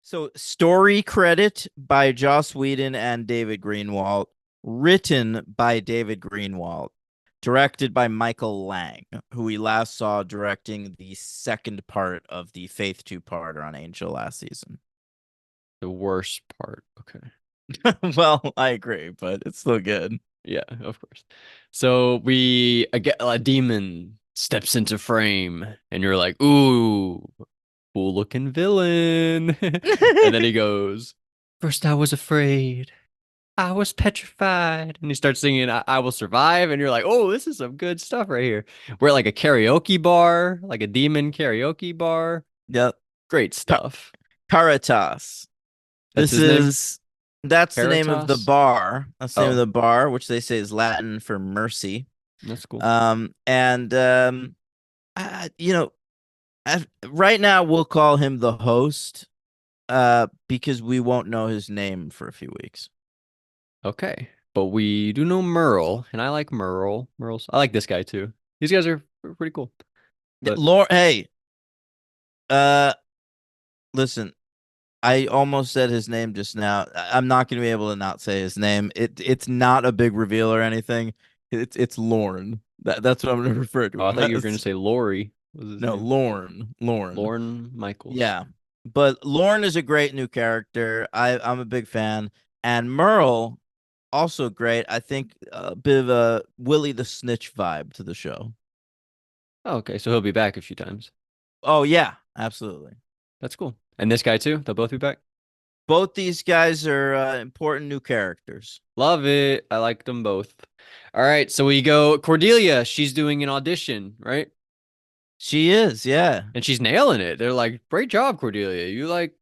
So, story credit by Joss Whedon and David Greenwalt, written by David Greenwalt, directed by Michael Lang, who we last saw directing the second part of the Faith two-parter on Angel last season. The worst part. Okay. Well, I agree, but it's still good. Yeah, of course. So a demon steps into frame, and you're like, ooh, cool looking villain. And then he goes, first I was afraid. I was petrified. And he starts singing, I will survive. And you're like, oh, this is some good stuff right here. We're at like a karaoke bar, like a demon karaoke bar. Yep. Great Car- stuff. Caritas. That's This his name? is that's the name of the Caritas? bar. That's the name of Oh, the bar, which they say is Latin for mercy. that's cool. And you know, right now we'll call him the host, because we won't know his name for a few weeks. Okay. But we do know Merle, and I like Merle. I like this guy too. These guys are pretty cool. But Lord, hey, uh, listen, I almost said his name just now. I'm not going to be able to not say his name. It's not a big reveal or anything. It's Lorne. That's what I'm going to refer to oh, I him thought you were gonna as. say Lori was his No, name. Lorne. Lorne. Lorne Michaels. Yeah, but Lorne is a great new character. I'm a big fan, and Merle also great. I think a bit of a Willie the Snitch vibe to the show. Oh, okay, so he'll be back a few times. Oh yeah, absolutely. That's cool. And this guy too. They'll both be back. Both these guys are important new characters. Love it. I like them both. All right, so we go Cordelia. She's doing an audition, right? She is, yeah. And she's nailing it. They're like, "Great job, Cordelia.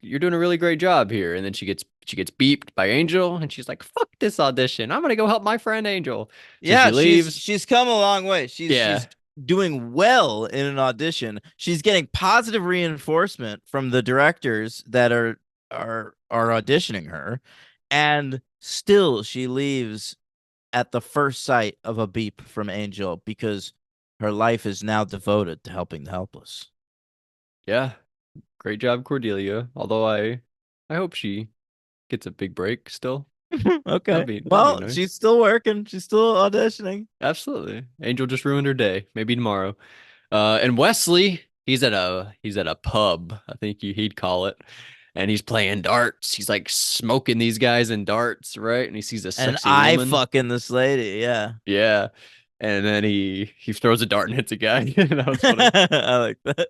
You're doing a really great job here." And then she gets beeped by Angel, and she's like, "Fuck this audition. I'm gonna go help my friend Angel." So she Yeah, she's leaves. she's come a long way. She's Yeah, doing well in an audition. She's getting positive reinforcement from the directors that are auditioning her, and still she leaves at the first sight of a beep from Angel because her life is now devoted to helping the helpless. yeah. Great job, Cordelia. Although I hope she gets a big break still. Okay. That'd be Well, nice. she's still working. She's still auditioning. Absolutely. Angel just ruined her day. Maybe tomorrow. And Wesley, he's at a pub, I think he'd call it. And he's playing darts. He's like smoking these guys in darts, right? And he sees a And sexy I woman. fucking this lady. Yeah. Yeah. And then he throws a dart and hits a guy. That was funny. I like that.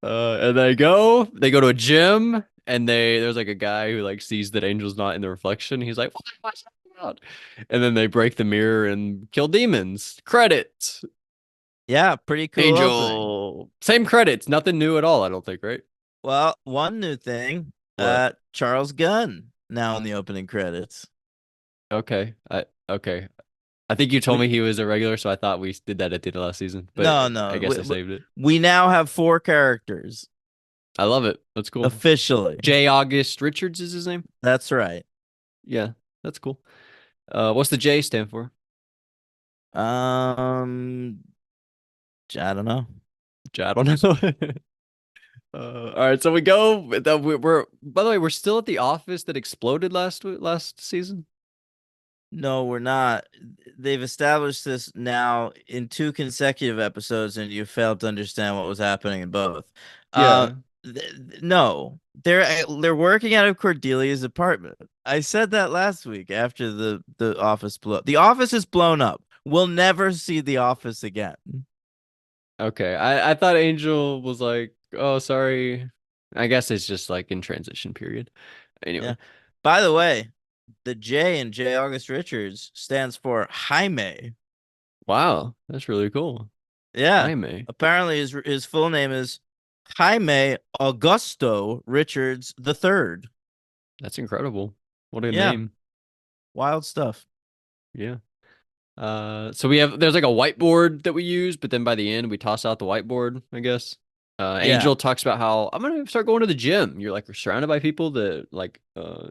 And they go to a gym, and there's like a guy who like sees that Angel's not in the reflection. He's like, what's that about? And then they break the mirror and kill demons. Credits. Yeah, pretty cool opening. Angel. Same credits. Nothing new at all, I don't think, right? Well, one new thing, What? Charles Gunn now in the opening credits. Okay. I think you told We me he was a regular, so I thought we did that at the end of last season, but no, I no. guess I saved it. We now have four characters I love it. That's cool. officially. J. August Richards is his name? That's right. Yeah, that's cool. What's the J stand for? Um, I don't know. I don't know. All right, so we go. We're by the way, we're still at the office that exploded last season. No, we're not. They've established this now in two consecutive episodes, and you failed to understand what was happening in both. Uh, Yeah. no, they're working out of Cordelia's apartment. I said that last week after the office blew. The office is blown up. We'll never see the office again. Okay. I thought Angel was like, oh, sorry. I guess it's just like in transition period. Yeah. Anyway. By the way, the J in J. August Richards stands for Jaime. Wow, that's really cool. Yeah. Jaime. Apparently his full name is Jaime Augusto Richards the Third. That's incredible. What a Yeah. name. Wild stuff. Yeah. So there's like a whiteboard that we use, but then by the end we toss out the whiteboard, I guess. Yeah. Angel talks about how I'm gonna start going to the gym. You're like surrounded by people that like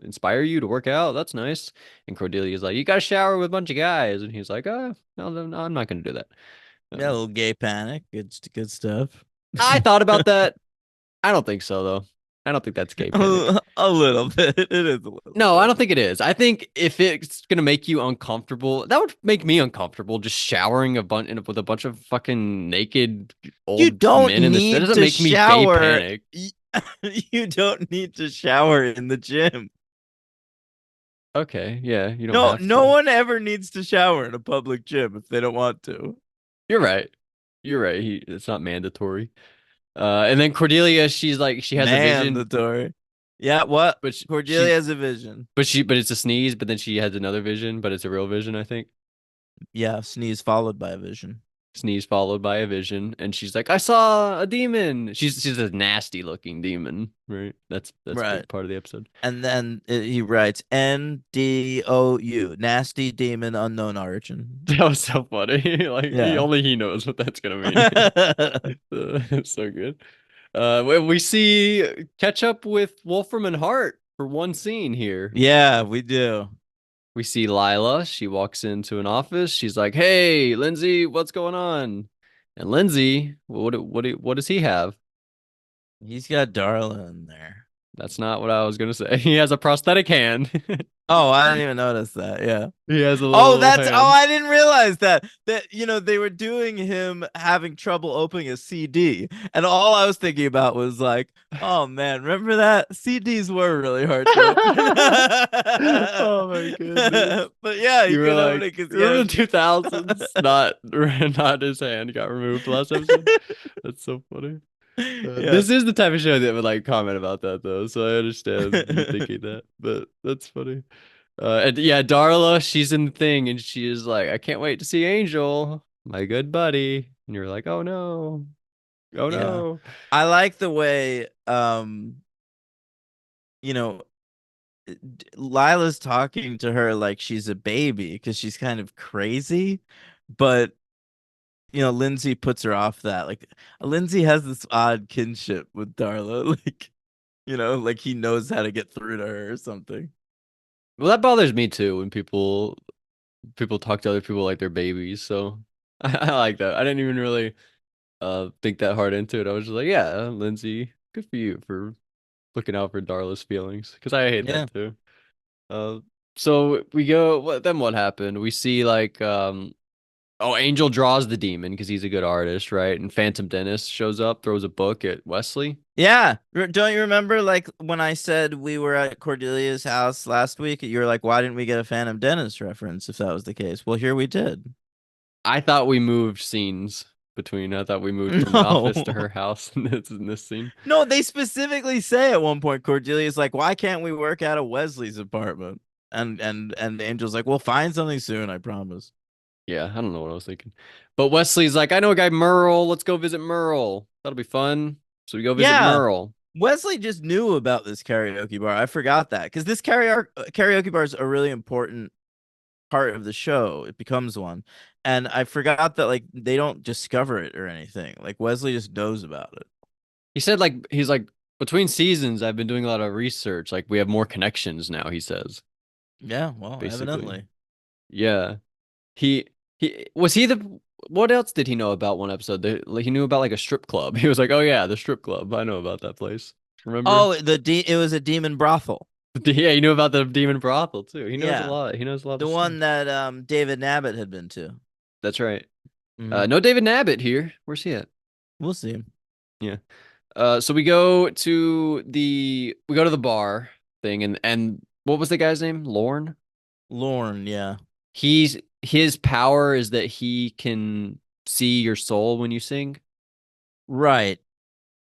inspire you to work out. That's nice. And Cordelia's like, you got to shower with a bunch of guys, and he's like, no, I'm not gonna do that. Yeah, a Uh, little gay panic. Good stuff. I thought about that. I don't think so though. I don't think that's gay panic. A little bit. It is a little No, I bit. don't think it is. I think if it's gonna make you uncomfortable, that would make me uncomfortable. Just showering with a bunch of fucking naked You old don't men in this. That need doesn't to make me gay shower. panic. You don't need to shower in the gym. Okay, yeah, you don't No, have no to. one ever needs to shower in a public gym if they don't want to. You're right. You're right. It's not mandatory. And then Cordelia, she has a vision, Mandatory. Yeah, what? but Cordelia has a vision. but it's a sneeze, but then she has another vision, but it's a real vision, I think. Yeah, sneeze followed by a vision. Sneeze followed by a vision, and she's like, I saw a demon. She's a nasty looking demon, right? That's a Right. big part of the episode. And then he writes NDOU, nasty demon unknown origin. That was so funny. Like Yeah. only he knows what that's gonna mean. It's so good. We see catch up with Wolfram and Hart for one scene here. Yeah, we do. We see Lila. She walks into an office. She's like, "Hey, Lindsay, what's going on?" And Lindsay, what does he have? He's got Darla in there. That's not what I was gonna say. He has a prosthetic hand. Oh, I didn't even notice that. Yeah. He has a Oh, little that's hand. I didn't realize that. That they were doing him having trouble opening a CD. And all I was thinking about was like, oh man, remember that? CDs were really hard to open. Oh my goodness. But yeah, he You were could open it like, because he remember had the 2000s? Not his hand got removed last episode. That's so funny. Yeah. This is the type of show that would like comment about that though, so I understand you thinking that, but that's funny. And yeah, Darla, she's in the thing, and she is like, I can't wait to see Angel, my good buddy. And you're like, oh no, oh Yeah. no. I like the way you know Lila's talking to her like she's a baby because she's kind of crazy, but Lindsay puts her off that. Like Lindsay has this odd kinship with Darla, like like he knows how to get through to her or something. Well, that bothers me too when people talk to other people like they're babies. So I like that. I didn't even really think that hard into it. I was just like, yeah, Lindsay, good for you for looking out for Darla's feelings because I hate Yeah. that too. Uh, so we go. What happened? We see like oh, Angel draws the demon because he's a good artist, right? And Phantom Dentist shows up, throws a book at Wesley. Yeah. Don't you remember like when I said we were at Cordelia's house last week? You were like, why didn't we get a Phantom Dentist reference if that was the case? Well, here we did. I thought we moved scenes between. I thought we moved from the No. office to her house in this scene. No, they specifically say at one point Cordelia's like, "Why can't we work out of Wesley's apartment?" And Angel's like, "We'll find something soon, I promise." Yeah, I don't know what I was thinking. But Wesley's like, I know a guy, Merle. Let's go visit Merle. That'll be fun. So we go visit Yeah, Merle. Wesley just knew about this karaoke bar. I forgot that because this karaoke bar is a really important part of the show. It becomes one, and I forgot that like they don't discover it or anything. Like Wesley just knows about it. He said like he's like between seasons I've been doing a lot of research. Like we have more connections now, he says. Yeah, well, Basically. evidently. Yeah. He was he the what else did he know about one episode? Like he knew about like a strip club. He was like, "Oh yeah, the strip club. I know about that place." Remember? Oh, it was a demon brothel. Yeah, he knew about the demon brothel too. He knows a Yeah, lot. He knows a lot the of stuff. one that David Nabbit had been to. That's right. Hmm. No David Nabbit here. Where's he at? We'll see. Yeah. So we go to the bar thing, and what was the guy's name? Lorne? Lorne, yeah. His power is that he can see your soul when you sing. Right.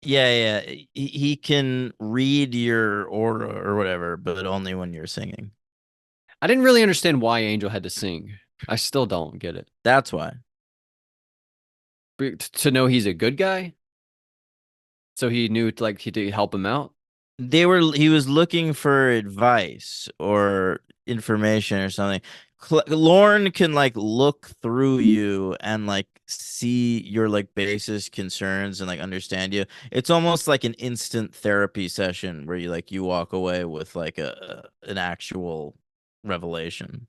Yeah, yeah. He can read your aura or whatever, but only when you're singing. I didn't really understand why Angel had to sing. I still don't get it. That's why. To know he's a good guy, so he knew like he to help him out. He was looking for advice or information or something. Lorne can like look through you and like see your like basis concerns and like understand you. It's almost like an instant therapy session where you walk away with like an actual revelation.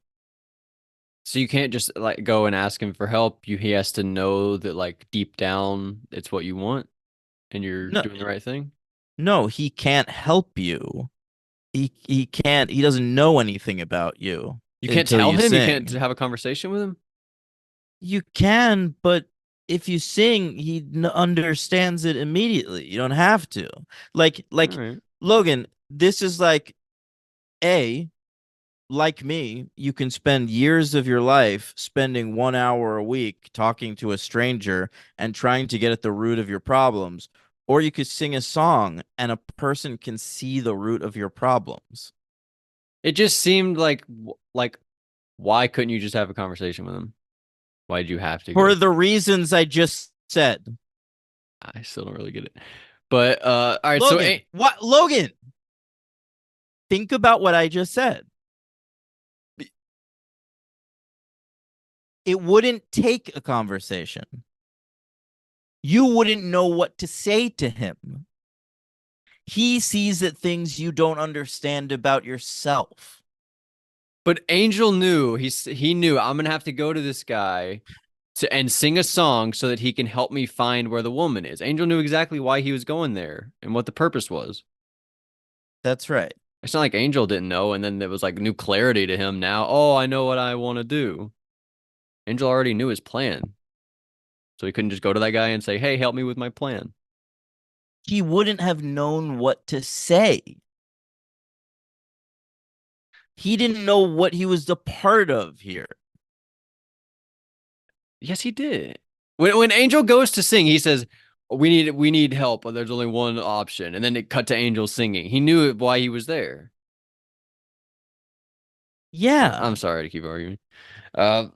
So you can't just like go and ask him for help. He has to know that like deep down it's what you want and you're No, doing the right thing. No, he can't help you. He can't. He doesn't know anything about you You can't until tell you him. You can't sing. have a conversation with him. You can, but if you sing, understands it immediately. You don't have to. All Like right. Logan, this is a like me, you can spend years of your life spending 1 hour a week talking to a stranger and trying to get at the root of your problems, or you could sing a song and a person can see the root of your problems. It just seemed like why couldn't you just have a conversation with him? Why did you have to For go? the reasons I just said. I still don't really get it. But all right, so Logan, what Logan? Think about what I just said. It wouldn't take a conversation. You wouldn't know what to say to him. He sees that things you don't understand about yourself. but Angel knew he knew I'm gonna have to go to this guy and sing a song so that he can help me find where the woman is. Angel knew exactly why he was going there and what the purpose was. That's right. It's not like Angel didn't know, and then there was like new clarity to him now. Oh, I know what I want to do. Angel already knew his plan, so he couldn't just go to that guy and say, "Hey, help me with my plan." He wouldn't have known what to say. He didn't know what he was the part of here. Yes, he did. When Angel goes to sing, he says, "We need help, but there's only one option." And then it cut to Angel singing. He knew why he was there. I'm Yeah. sorry to keep arguing. Uh,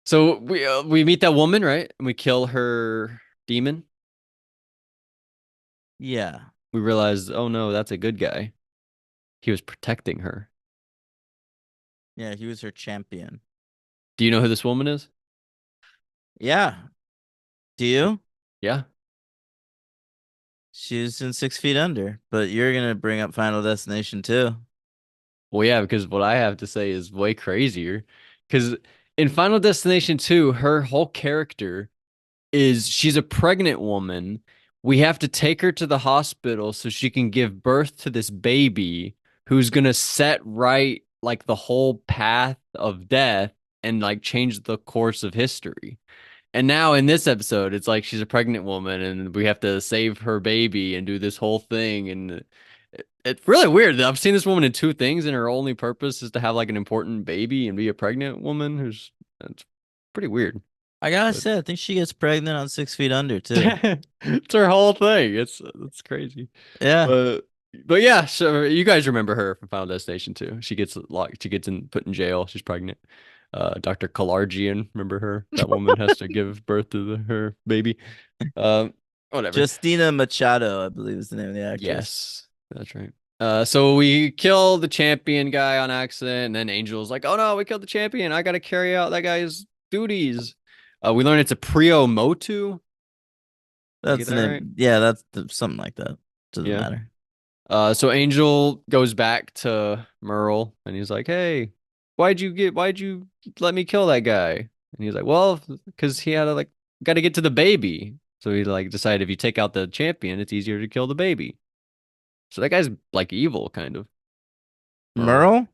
so we meet that woman, right? And we kill her demon. Yeah. We realize, oh no, that's a good guy. He was protecting her. Yeah. He was her champion. Do you know who this woman is? Yeah. Do you? Yeah. She was in 6 Feet Under, but you're going to bring up Final Destination too. Well, yeah, because what I have to say is way crazier. Because in Final Destination 2, her whole character is she's a pregnant woman. We have to take her to the hospital so she can give birth to this baby who's gonna set right like the whole path of death and like change the course of history. And now in this episode, it's like she's a pregnant woman and we have to save her baby and do this whole thing. And it's really weird. I've seen this woman in two things, and her only purpose is to have like an important baby and be a pregnant woman who's it's pretty weird. I gotta But say, I think she gets pregnant on 6 Feet Under too. it's her whole thing. It's crazy. Yeah. But but yeah, so you guys remember her from Final Destination too. She gets locked, she gets in put in jail. She's pregnant. Dr. Kalargian, remember her? That woman has to give birth to her baby. Um, whatever. Justina Machado, I believe is the name of the actress. Yes, that's right. So we kill the champion guy on accident, and then Angel's like, "Oh no, we killed the champion. I gotta carry out that guy's duties." We learn it's a Prio Motu. Did I get That's the that right? name. Yeah, something like that. Doesn't Yeah. matter. So Angel goes back to Merle and he's like, "Hey, why'd you let me kill that guy?" And he's like, "Well, because he had to like got to get to the baby." So he like decided if you take out the champion, it's easier to kill the baby. So that guy's like evil, kind of. Merle. Merle?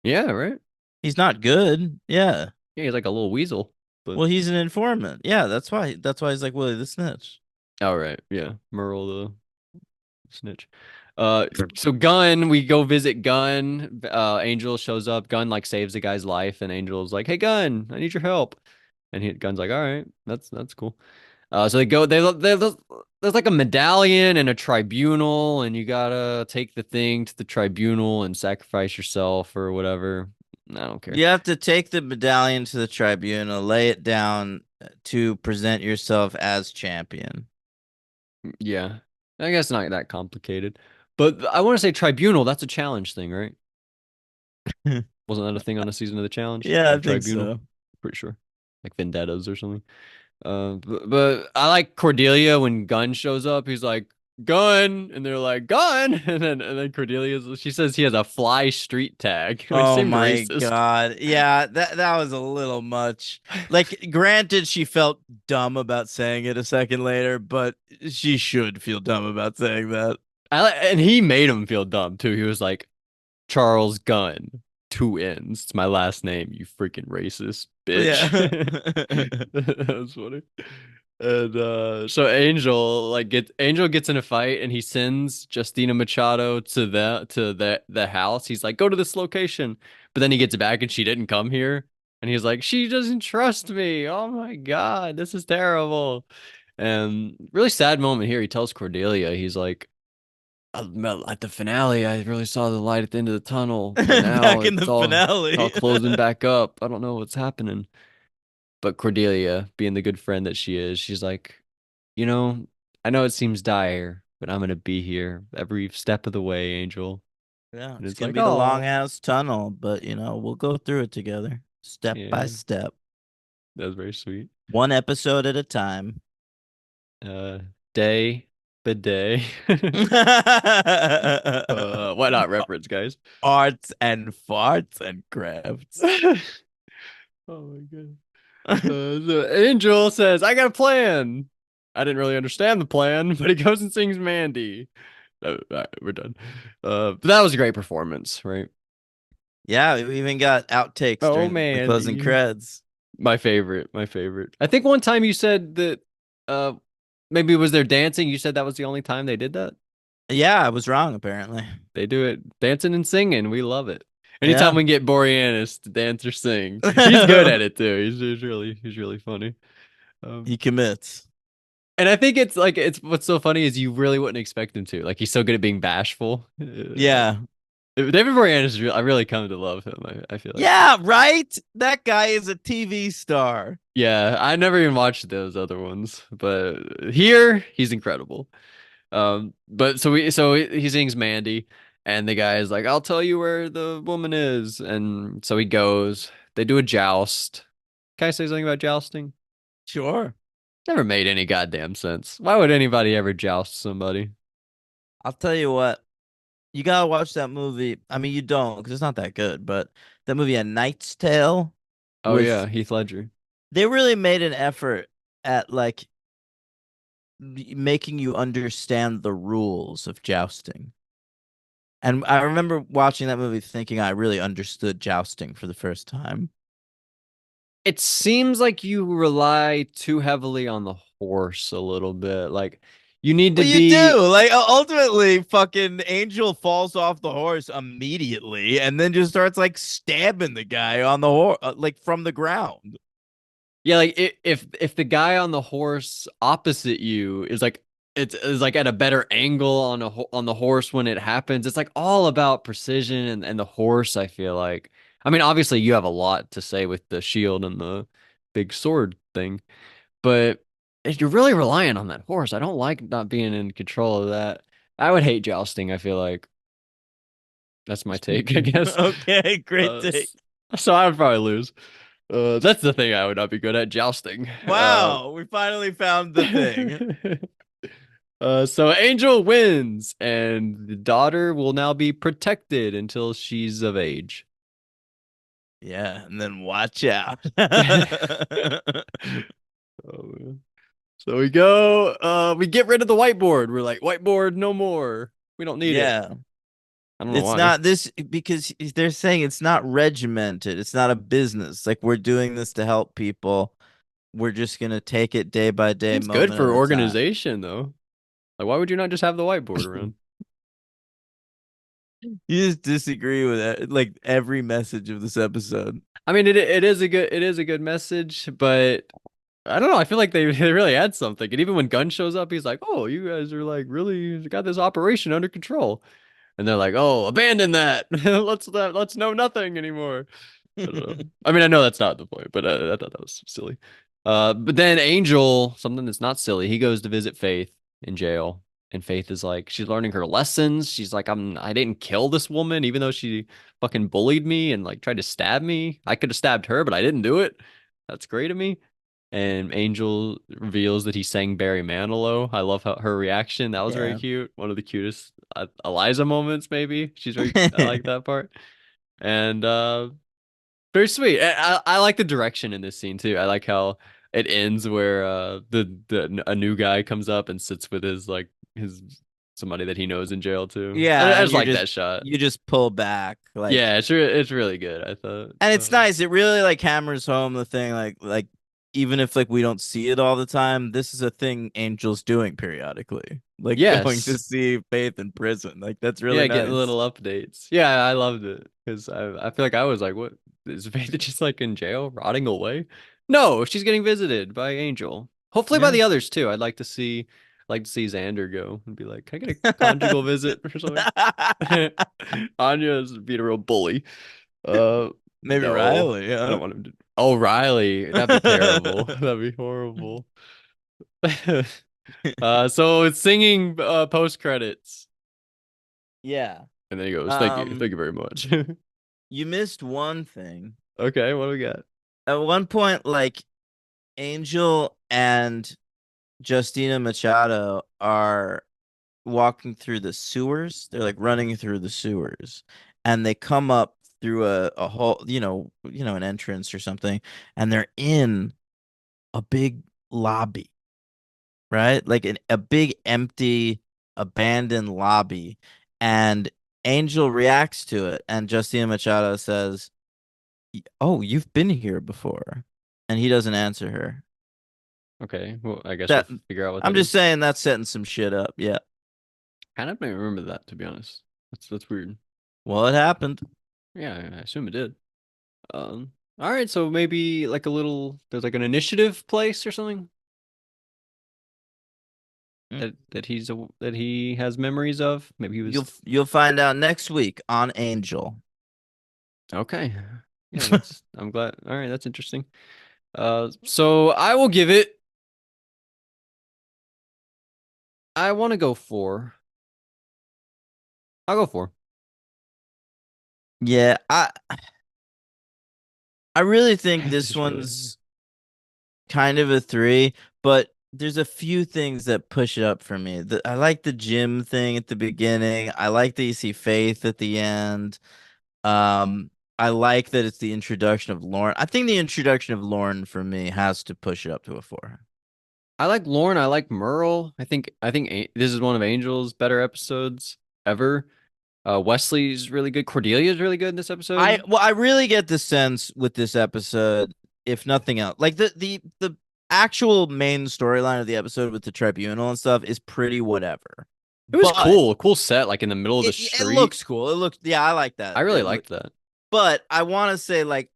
Yeah, right. He's not good. Yeah. Yeah, he's like a little weasel. But Well, he's an informant. Yeah, that's why. That's why he's like Willie the Snitch. all right, yeah, Merle the snitch. So Gunn, we go visit Gunn. Angel shows up. Gunn like saves the guy's life, and Angel's like, "Hey, Gunn, I need your help." And Gunn's like, "All right, that's cool." So they go. There's like a medallion and a tribunal, and you gotta take the thing to the tribunal and sacrifice yourself or whatever. I don't care. You have to take the medallion to the tribunal, lay it down to present yourself as champion. Yeah, I guess not that complicated. But I want to say tribunal. That's a challenge thing, right? Wasn't that a thing on a season of the challenge? Yeah, I The think tribunal, so. pretty sure, like vendettas or something. But I like Cordelia when Gunn shows up. He's like Gunn, and they're like Gunn, and then Cordelia she says he has a fly street tag, which Oh seemed my racist. God. Yeah, that was a little much. Like, granted, she felt dumb about saying it a second later, but she should feel dumb about saying that. And he made him feel dumb too. He was like, Charles Gunn, two N's. It's my last name, you freaking racist bitch. Yeah. That was funny. And so Angel gets in a fight and he sends Justina Machado to the house. He's like, go to this location. But then he gets back and she didn't come here. And he's like, she doesn't trust me. Oh my God, this is terrible. And really sad moment here. He tells Cordelia, he's like, at the finale, I really saw the light at the end of the tunnel, but now Back in the it's all finale. closing back up. I don't know what's happening. But Cordelia, being the good friend that she is, she's like, you know, I know it seems dire, but I'm gonna be here every step of the way, Angel. Yeah, And it's it's gonna like, be the long oh, ass tunnel, but we'll go through it together, step by yeah, step, that was very sweet. one episode at a time. Uh, day by day. Why not reference, guys? Arts and farts and crafts. Oh my god. The angel says, I got a plan. I didn't really understand the plan, but he goes and sings Mandy. All right, we're done. But that was a great performance, right? Yeah, we even got outtakes Oh, during the closing Mandy. creds. My favorite, my favorite. I think one time you said that uh maybe it was their dancing. You said that was the only time they did that. Yeah, I was wrong apparently. They do it dancing and singing. We love it. Anytime Yeah. we get Boreanaz to dance or sing, he's good at it too. He's really funny. Um, He commits. And I think it's like it's what's so funny is you really wouldn't expect him to. Like he's so good at being bashful. Yeah. David Boreanaz is I really come to love him. I feel like. Yeah, right? That guy is a TV star. Yeah, I never even watched those other ones, but here he's incredible. But he sings Mandy, and the guy is like, "I'll tell you where the woman is," and so he goes. They do a joust. Can I say something about jousting? Sure. Never made any goddamn sense. Why would anybody ever joust somebody? I'll tell you what. You gotta watch that movie. I mean, you don't because it's not that good, but that movie, A Knight's Tale, Oh yeah, with Heath Ledger. they really made an effort at like making you understand the rules of jousting. And I remember watching that movie thinking I really understood jousting for the first time. It seems like you rely too heavily on the horse a little bit. Like you need to Well, you do. be Like ultimately, fucking Angel falls off the horse immediately and then just starts like stabbing the guy on the horse, like from the ground. yeah, like if the guy on the horse opposite you is like it's like at a better angle on on the horse when it happens. It's like all about precision and the horse, I feel like. I mean, obviously you have a lot to say with the shield and the big sword thing, but if you're really relying on that horse. I don't like not being in control of that. I would hate jousting, I feel like. That's my take, I guess. Okay, great Uh, take. s- so I would probably lose. That's the thing I would not be good at, jousting. Wow, we finally found the thing. So Angel wins, and the daughter will now be protected until she's of age. Yeah, and then watch out. Oh, man. So we go, we get rid of the whiteboard. We're like, whiteboard, no more. We don't need it. Yeah. I don't know It's why. not this because they're saying it's not regimented. It's not a business. Like we're doing this to help people. We're just gonna take it day by day, It's good moment for at a time. organization, though. Like, why would you not just have the whiteboard around? You just disagree with it, like every message of this episode. I mean, it is a good message, but I don't know. I feel like they really add something. And even when Gunn shows up, he's like, "Oh, you guys are like really got this operation under control." And they're like, "Oh, abandon that. Let's know nothing anymore." I don't know. I mean, I know that's not the point, but I thought that was silly. But then Angel, something that's not silly, he goes to visit Faith in jail, and Faith is like, she's learning her lessons. She's like, I didn't kill this woman, even though she fucking bullied me and like tried to stab me. I could have stabbed her, but I didn't do it. That's great of me. And Angel reveals that he sang Barry Manilow. I love her reaction. That was very Yeah. cute. One of the cutest Eliza moments, maybe. I like that part. And very sweet. I like the direction in this scene too. I like how it ends where a new guy comes up and sits with his somebody that he knows in jail too. I Yeah, and just like that shot. you just pull back like, Yeah, it's really good. I thought. and it's nice. It really like hammers home the thing like even if like we don't see it all the time, this is a thing Angel's doing periodically. Like going to Yes. see Faith in prison. Like that's really Yeah, getting nice. little updates. Yeah, I loved it because I feel like I was like, what is Faith just like in jail, rotting away? No, she's getting visited by Angel. Hopefully by Yeah. the others too. I'd like to see Xander go and be like, can I get a conjugal visit or something? Anya's being a real bully. Maybe No, Riley, I don't yeah. want him to. Oh, Riley, that'd be terrible. That'd be horrible. So it's singing post credits, Yeah. and then he goes, Um, thank you very much." you missed one thing. Okay, what do we got? At one point, like Angel and Justina Machado are walking through the sewers. They're like running through the sewers, and they come up through a hole, an entrance or something, and they're in a big lobby, right? Like a big empty abandoned lobby, and Angel reacts to it, and Justina Machado says, "Oh, you've been here before," and he doesn't answer her. Okay, well, I guess we'll That figure out what I'm that just is. saying that's setting some shit up. Yeah. Kind of don't remember that, to be honest. That's weird. Well, it happened. Yeah, I assume it did. All right, so maybe like there's like an initiative place or something Mm. that he has memories of. Maybe he was You'll find out next week on Angel. okay. Yeah, that's I'm glad. All right, that's interesting. So I will give it. I want to go for. I'll go for. Yeah, I really think It's this just really. one's kind of a three, but there's a few things that push it up for me. I like the gym thing at the beginning. I like that you see Faith at the end. Um, I like that it's the introduction of Lauren. I think the introduction of Lauren for me has to push it up to a four. I like Lauren. I like Merle. I think this is one of Angel's better episodes ever. Wesley's really good. Cordelia's really good in this episode. I really get the sense with this episode, if nothing else, like the actual main storyline of the episode with the tribunal and stuff is pretty whatever. It was But cool. Cool set, like in the middle of the it street. looks cool. It looks yeah, I like I that. really liked that. But I want to say like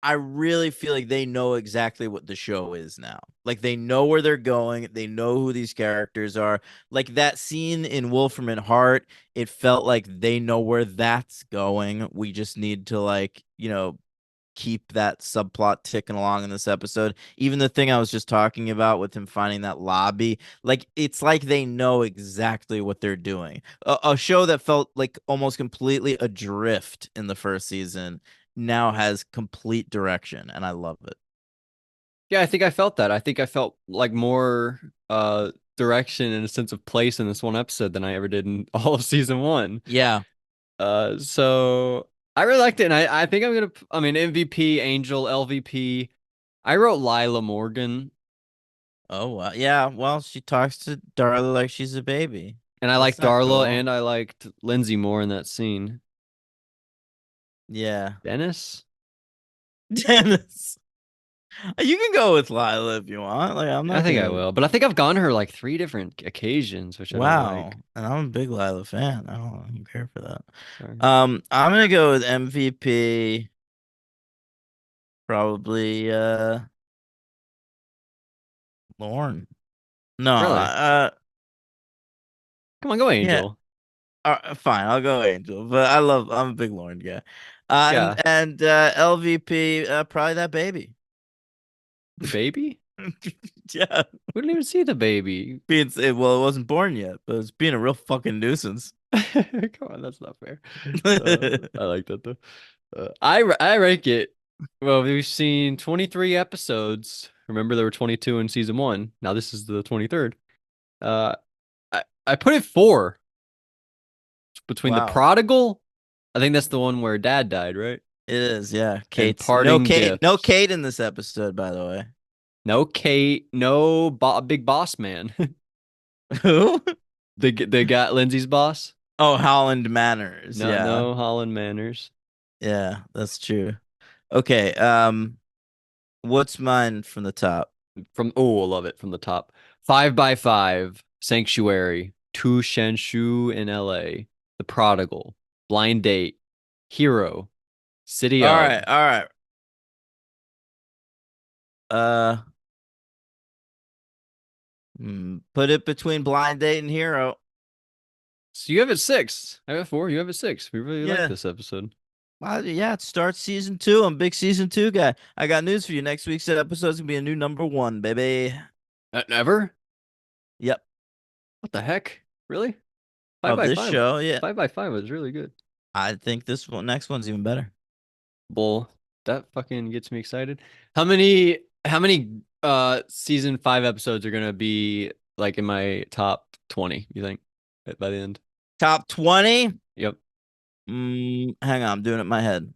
I really feel like they know exactly what the show is now. Like they know where they're going. They know who these characters are. Like that scene in Wolfram and Hart, it felt like they know where that's going. We just need to like, keep that subplot ticking along in this episode. Even the thing I was just talking about with him finding that lobby, like it's like they know exactly what they're doing. A show that felt like almost completely adrift in the first season now has complete direction, and I love it. Yeah, I think I felt that. I think I felt like more direction and a sense of place in this one episode than I ever did in all of season one. Yeah. So I really liked it, and I think I mean MVP, Angel, LVP. I wrote Lila Morgan, Oh wow. Yeah. Well, she talks to Darla like she's a baby. and I That's liked not Darla, cool. and I liked Lindsay more in that scene. Yeah. Dennis? Dennis. You can go with Lila if you want. Like I'm I not think I gonna. will, but I think I've gone to her like three different occasions, which I don't like. Wow. And I'm a big Lila fan. I don't care for that. Sorry. I'm gonna go with MVP, probably Lauren. No, Really? Come on, go yeah. Angel. Fine, I'll go Angel, but I'm a big Lauren guy. Yeah. And LVP, probably that baby. The baby? Yeah. We didn't even see the baby. Well, it wasn't born yet, but it's being a real fucking nuisance. Come on, that's not fair. I like that though. I rank it. Well, we've seen 23 episodes. Remember, there were 22 in season one. Now this is the 23rd. Uh, I put it four between the Wow. prodigal. I think that's the one where dad died, right? It is, yeah. And Kate's parting No gifts. Kate in this episode, by the way. No Kate. No big boss man. Who? They got Lindsay's boss. Oh, Holland Manners. No, Yeah. no Holland manners. Yeah, that's true. Okay, what's mine from the top? From oh, I love it from the top. 5 by 5, Sanctuary, To Shanshu in LA, The Prodigal, Blind Date, Hero, City All of. right, all right. Uh, put it between Blind Date and Hero. So you have it six. I have it four. You have it six. We really like Yeah. this episode. Yeah, it starts season two. I'm a big season two guy. I got news for you. Next week's episode's gonna be a new number one, baby. Never? Yep. What the heck? Really? Five Of by this five. show, yeah. 5 by 5 was really good. I think this one, next one's even better. Bull. That fucking gets me excited. How many season 5 episodes are gonna be like in my top 20, you think? By the end? Top 20? Yep. Hang on, I'm doing it in my head.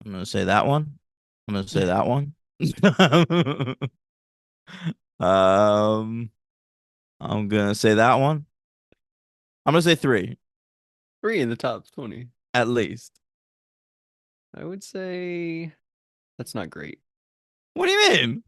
I'm gonna say that one. I'm gonna say that one. um, I'm gonna say that one. I'm gonna say three, 3 in the top 20. at least. I would say that's not great. What do you mean?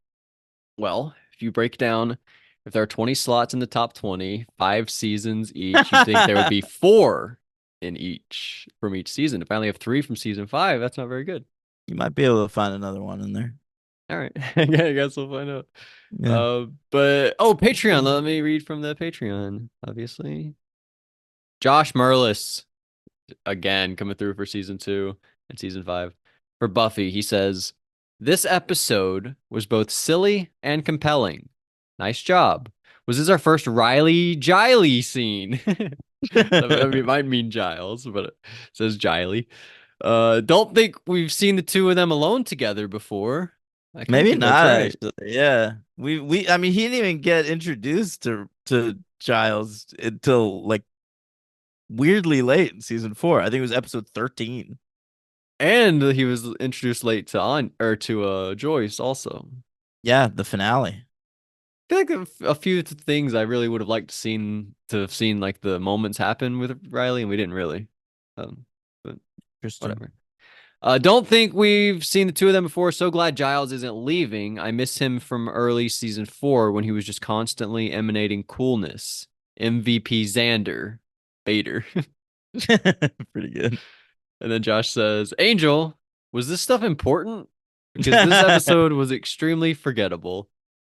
Well, if you break down, if there are 20 slots in the top 20, 5 seasons each, you'd think there would be 4 in each from each season. If I only have 3 from season 5, that's not very good. You might be able to find another one in there. All right. I guess we'll find out. Yeah. But oh, Patreon. Let me read from the Patreon, obviously. Josh Merlis, again, coming through for season 2 and season 5. For Buffy, he says, "This episode was both silly and compelling. Nice job. Was this our first Riley Giley scene?" I mean, it might mean Giles, but it says Giley. Don't think we've seen the two of them alone together before. I kind of Maybe think that's not right. actually. Yeah. I mean he didn't even get introduced to Giles until like weirdly late in season four. I think it was episode 13. And he was introduced late to on or to Joyce also. Yeah, the finale. I feel like a few things I really would have liked to have seen like the moments happen with Riley, and we didn't really. But Interesting. whatever. Don't think we've seen the two of them before. So glad Giles isn't leaving. I miss him from early season 4 when he was just constantly emanating coolness. MVP Xander Bader. Pretty good. And then Josh says, Angel, was this stuff important? Because this episode was extremely forgettable.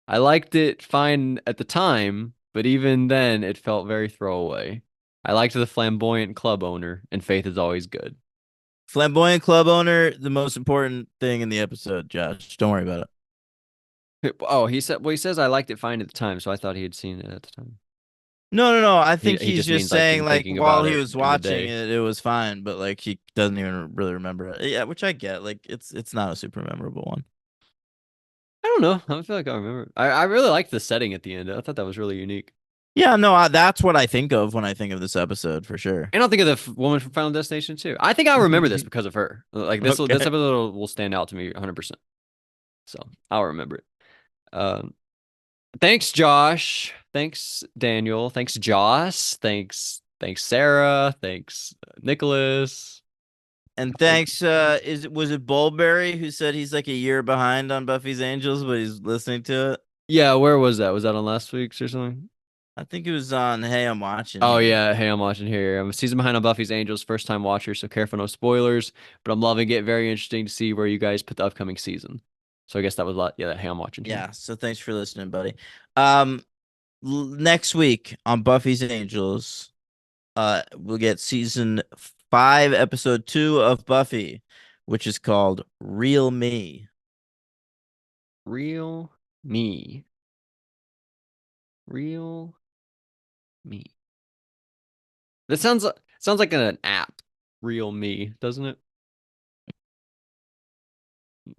I liked it fine at the time, but even then it felt very throwaway. I liked the flamboyant club owner, and Faith is always good. Flamboyant club owner, the most important thing in the episode, Josh. Don't worry about Oh, he says I liked it fine at the time, so I thought he had seen it at the time. No, no, no. I He think he he's just just means like saying in like thinking while about he it was during the watching day. it, it was fine, but like he doesn't even really remember it. Yeah, which I get. Like it's not a super memorable one. I don't know. I feel like I remember. I really liked the setting at the end. I thought that was really unique. Yeah, no, that's what I think of when I think of this episode for sure. And I'll think of the woman from Final Destination too. I think I'll remember this because of her. Like this Okay. episode will stand out to me 100%. So I'll remember it. Um, thanks, Josh. Thanks, Daniel. Thanks, Joss. Thanks, Sarah. Thanks, Nicholas. And Thank thanks, was it Bulberry who said he's like a year behind on Buffy's Angels, but he's listening to it? Yeah, where was that? Was that on last week's or something? I think it was on Hey, I'm watching Oh here. yeah, hey, I'm watching here. I'm a season behind on Buffy's Angels, first time watcher, so careful no spoilers. But I'm loving it. Very interesting to see where you guys put the upcoming season. So I guess that was a lot. Yeah, hey, I'm watching here. Yeah, so thanks for listening, buddy. Um, Next week on Buffy's Angels, we'll get season 5, episode 2 of Buffy, which is called Real Me. Real me. Real me. That sounds like an app. Real me, doesn't it?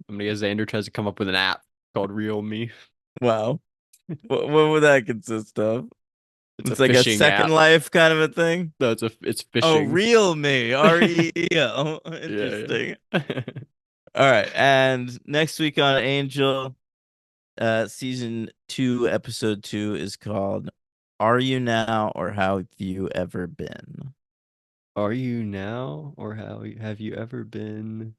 I'm gonna guess Xander tries to come up with an app called Real Me. Wow. What would that consist of? It's a It's like a fishing Second app. Life kind of a thing. No, it's Oh, fishing. Real Me, REEL. Yeah, Interesting. yeah. All right, and next week on Angel, season 2, episode 2 is called Are you now or have you ever been? Are you now, or how have you ever been?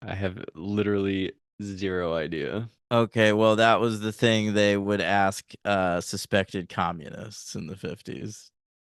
I have literally zero idea. Okay, well, that was the thing they would ask suspected communists in the 50s.